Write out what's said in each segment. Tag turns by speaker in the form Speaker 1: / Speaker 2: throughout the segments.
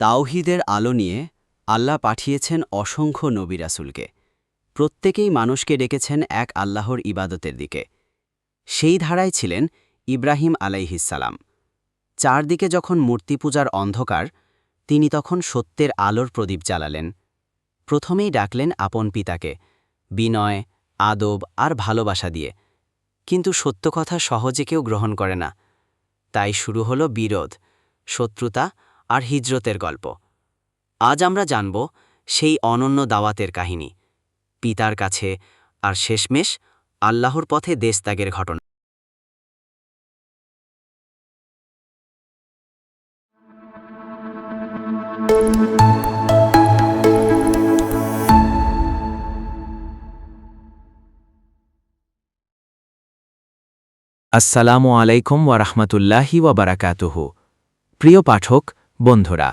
Speaker 1: তাওহীদের আলো নিয়ে আল্লাহ পাঠিয়েছেন অসংখ্য নবী রাসূলকে। প্রত্যেকেই মানুষকে ডেকেছেন এক আল্লাহর ইবাদতের দিকে। সেই ধারায় ছিলেন ইব্রাহিম আলাইহিসসালাম। চারদিকে যখন মূর্তি পূজার অন্ধকার, তিনি তখন সত্যের আলোর প্রদীপ জ্বালালেন। প্রথমেই ডাকলেন আপন পিতাকে, বিনয়, আদব আর ভালোবাসা দিয়ে। কিন্তু সত্য কথা সহজে কেউ গ্রহণ করে না। তাই শুরু হলো বিরোধ, শত্রুতা আর হিজরতের গল্প। আজ আমরা জানব সেই অনন্য দাওয়াতের কাহিনী, পিতার কাছে আর শেষমেশ আল্লাহর পথে দেশত্যাগের ঘটনা।
Speaker 2: আসসালামু আলাইকুম ওয়ারাহমাতুল্লাহি ওয়াবারাকাতুহু। প্রিয় পাঠক, বন্ধুরা,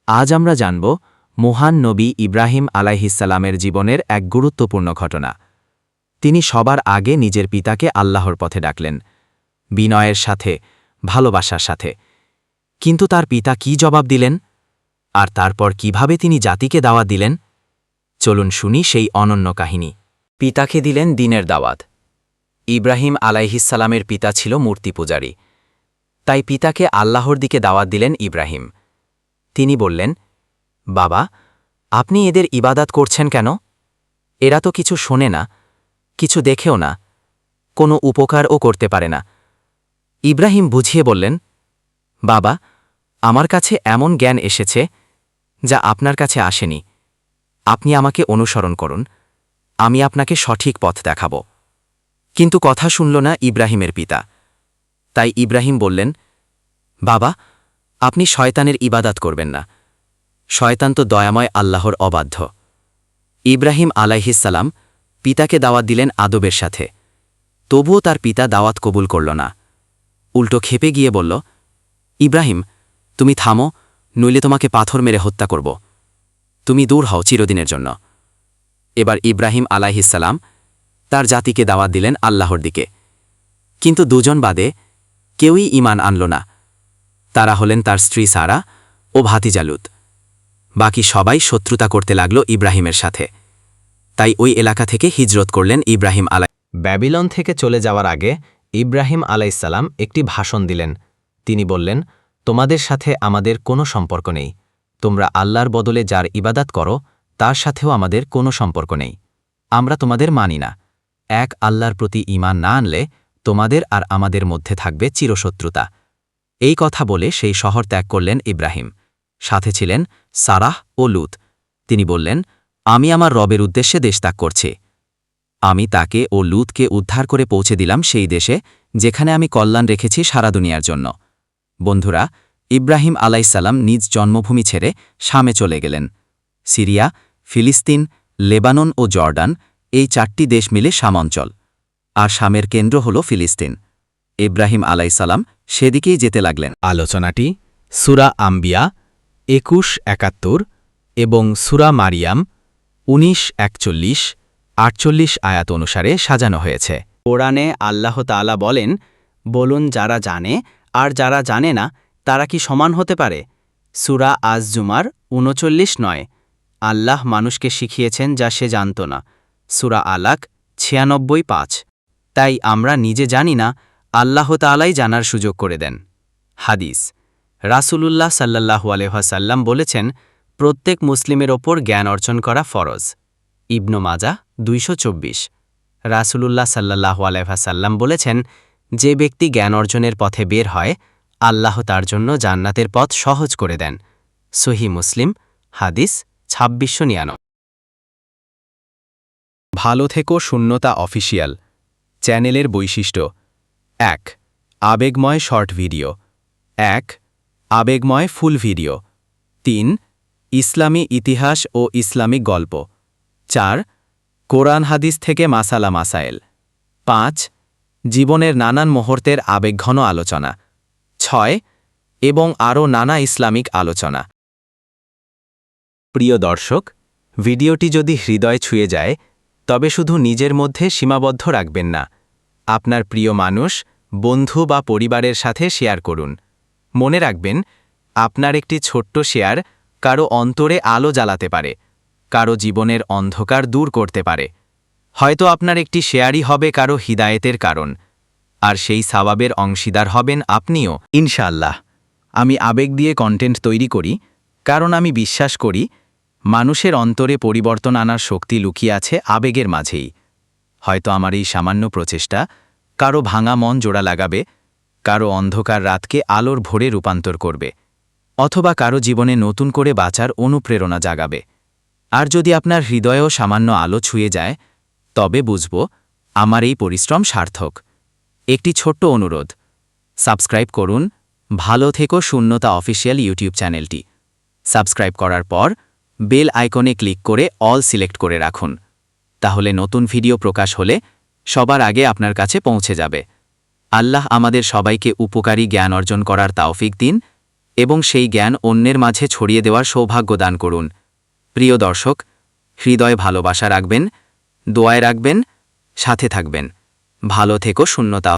Speaker 2: আজ আমরা জানব মহান নবী ইব্রাহিম আলাইহিসসালামের জীবনের এক গুরুত্বপূর্ণ ঘটনা। তিনি সবার আগে নিজের পিতাকে আল্লাহর পথে ডাকলেন, বিনয়ের সাথে, ভালোবাসার সাথে। কিন্তু তার পিতা কি জবাব দিলেন, আর তারপর কিভাবে তিনি জাতিকে দাওয়াত দিলেন? চলুন শুনি সেই অনন্য কাহিনী। পিতাকে দিলেন দ্বীনের দাওয়াত। ইব্রাহিম আলাইহিসসালামের পিতা ছিল মূর্তি পূজারী। তাই পিতাকে আল্লাহর দিকে দাওয়াত দিলেন ইব্রাহিম। তিনি বললেন, বাবা, আপনি এদের ইবাদাত করছেন কেন? এরা তো কিছু শোনে না, কিছু দেখেও না, কোনো উপকারও করতে পারে না। ইব্রাহিম বুঝিয়ে বললেন, বাবা, আমার কাছে এমন জ্ঞান এসেছে যা আপনার কাছে আসেনি। আপনি আমাকে অনুসরণ করুন, আমি আপনাকে সঠিক পথ দেখাব। কিন্তু কথা শুনল না ইব্রাহিমের পিতা। তাই ইব্রাহিম বললেন, বাবা, আপনি শয়তানের ইবাদাত করবেন না। শয়তান তো দয়াময় আল্লাহর অবাধ্য। ইব্রাহিম আলাইহিসসালাম পিতাকে দাওয়াত দিলেন আদবের সাথে। তবুও তার পিতা দাওয়াত কবুল করল না। উল্টো ক্ষেপে গিয়ে বলল, ইব্রাহিম, তুমি থামো, নইলে তোমাকে পাথর মেরে হত্যা করব। তুমি দূর হও চিরদিনের জন্য। এবার ইব্রাহিম আলাইহিসসালাম তার জাতিকে দাওয়াত দিলেন আল্লাহর দিকে। কিন্তু দুজন বাদে কেউই ঈমান আনল না। তারা হলেন তার স্ত্রী সারা ও ভাতিজা লূত। বাকি সবাই শত্রুতা করতে লাগল ইব্রাহিমের সাথে। তাই ওই এলাকা থেকে হিজরত করলেন ইব্রাহিম ব্যাবিলন থেকে চলে যাওয়ার আগে ইব্রাহিম আলাইসাল্লাম একটি ভাষণ দিলেন। তিনি বললেন, তোমাদের সাথে আমাদের কোনো সম্পর্ক নেই। তোমরা আল্লাহর বদলে যার ইবাদাত করো তার সাথেও আমাদের কোনো সম্পর্ক নেই। আমরা তোমাদের মানি না। এক আল্লাহর প্রতি ঈমান না আনলে তোমাদের আর আমাদের মধ্যে থাকবে চিরশত্রুতা। এই কথা বলে সেই শহর ত্যাগ করলেন ইব্রাহিম। সাথে ছিলেন সারাহ ও লূত। তিনি বললেন, আমি আমার রবের উদ্দেশ্যে দেশ ত্যাগ করছি। আমি তাকে ও লূতকে উদ্ধার করে পৌঁছে দিলাম সেই দেশে যেখানে আমি কল্যাণ রেখেছি সারা দুনিয়ার জন্য। বন্ধুরা, ইব্রাহিম আলাইসাল্লাম নিজ জন্মভূমি ছেড়ে শামে চলে গেলেন। সিরিয়া, ফিলিস্তিন, লেবানন ও জর্ডান, এই চারটি দেশ মিলে শাম অঞ্চল। আর শামের কেন্দ্র হল ফিলিস্তিন। ইব্রাহিম আলাইসাল্লাম সেদিকেই যেতে লাগলেন। আলোচনাটি সূরা আম্বিয়া ২১-৭১ এবং সূরা মারিয়াম ১৯-৪১-৪৮ আয়াত অনুসারে সাজানো হয়েছে।
Speaker 1: কোরআনে আল্লাহ তাআলা বলেন, বলুন যারা জানে আর যারা জানে না তারা কি সমান হতে পারে? সূরা আজ-জুমার ৩৯-৯। আল্লাহ মানুষকে শিখিয়েছেন যা সে জানত না। সূরা আলাক ৯৬-৫। তাই আমরা নিজে জানি না, আল্লাহ তাআলাই জানার সুযোগ করে দেন। হাদিস, রাসূলুল্লাহ সাল্লাল্লাহু আলাইহি ওয়াসাল্লাম বলেছেন, প্রত্যেক মুসলিমের ওপর জ্ঞান অর্জন করা ফরজ। ইবনু মাজাহ ২২৪। রাসূলুল্লাহ সাল্লাল্লাহু আলাইহি ওয়াসাল্লাম বলেছেন, যে ব্যক্তি জ্ঞান অর্জনের পথে বের হয়, আল্লাহ তার জন্য জান্নাতের পথ সহজ করে দেন। সহিহ মুসলিম, হাদিস ২৬৯৯।
Speaker 2: ভালো থেকো শূন্যতা অফিসিয়াল চ্যানেলের বৈশিষ্ট্য: ১. আবেগময় শর্ট ভিডিও। ১. আবেগময় ফুল ভিডিও। ৩. ইসলামী ইতিহাস ও ইসলামিক গল্প। ৪. কোরআন হাদিস থেকে মাসালা মাসায়েল। ৫. জীবনের নানান মুহূর্তের আবেগঘন আলোচনা। ৬. এবং আরও নানা ইসলামিক আলোচনা। প্রিয় দর্শক, ভিডিওটি যদি হৃদয় ছুঁয়ে যায় তবে শুধু নিজের মধ্যে সীমাবদ্ধ রাখবেন না, আপনার প্রিয় মানুষ, বন্ধু বা পরিবারের সাথে শেয়ার করুন। মনে রাখবেন, আপনার একটি ছোট্ট শেয়ার কারো অন্তরে আলো জ্বালাতে পারে, কারো জীবনের অন্ধকার দূর করতে পারে। হয়তো আপনার একটি শেয়ারই হবে কারো হিদায়েতের কারণ, আর সেই সাওয়াবের অংশীদার হবেন আপনিও ইনশাআল্লাহ। আমি আবেগ দিয়ে কন্টেন্ট তৈরি করি, কারণ আমি বিশ্বাস করি মানুষের অন্তরে পরিবর্তন আনার শক্তি লুকিয়ে আছে আবেগের মাঝেই। হয়তো আমার এই সামান্য প্রচেষ্টা কারো ভাঙা মন জোড়া লাগাবে, কারো অন্ধকার রাতকে আলোর ভোরে রূপান্তর করবে, অথবা কারো জীবনে নতুন করে বাঁচার অনুপ্রেরণা জাগাবে। আর যদি আপনার হৃদয়েও সামান্য আলো ছুঁয়ে যায়, তবে বুঝব আমার এই পরিশ্রম সার্থক। একটি ছোট্ট অনুরোধ, সাবস্ক্রাইব করুন ভালো থেকো শূন্যতা অফিসিয়াল ইউটিউব চ্যানেলটি। সাবস্ক্রাইব করার পর বেল আইকনে ক্লিক করে অল সিলেক্ট করে রাখুন, তাহলে নতুন ভিডিও প্রকাশ হলে সবার আগে আপনার কাছে পৌঁছে যাবে। আল্লাহ আমাদের সবাইকে উপকারী জ্ঞান অর্জন করার তাওফিক দিন এবং সেই জ্ঞান অন্যের মাঝে ছড়িয়ে দেওয়ার সৌভাগ্য দান করুন। প্রিয় দর্শক, হৃদয়ে ভালোবাসা রাখবেন, দোয়ায় রাখবেন, সাথে থাকবেন। ভালো থেকো শূন্যতা।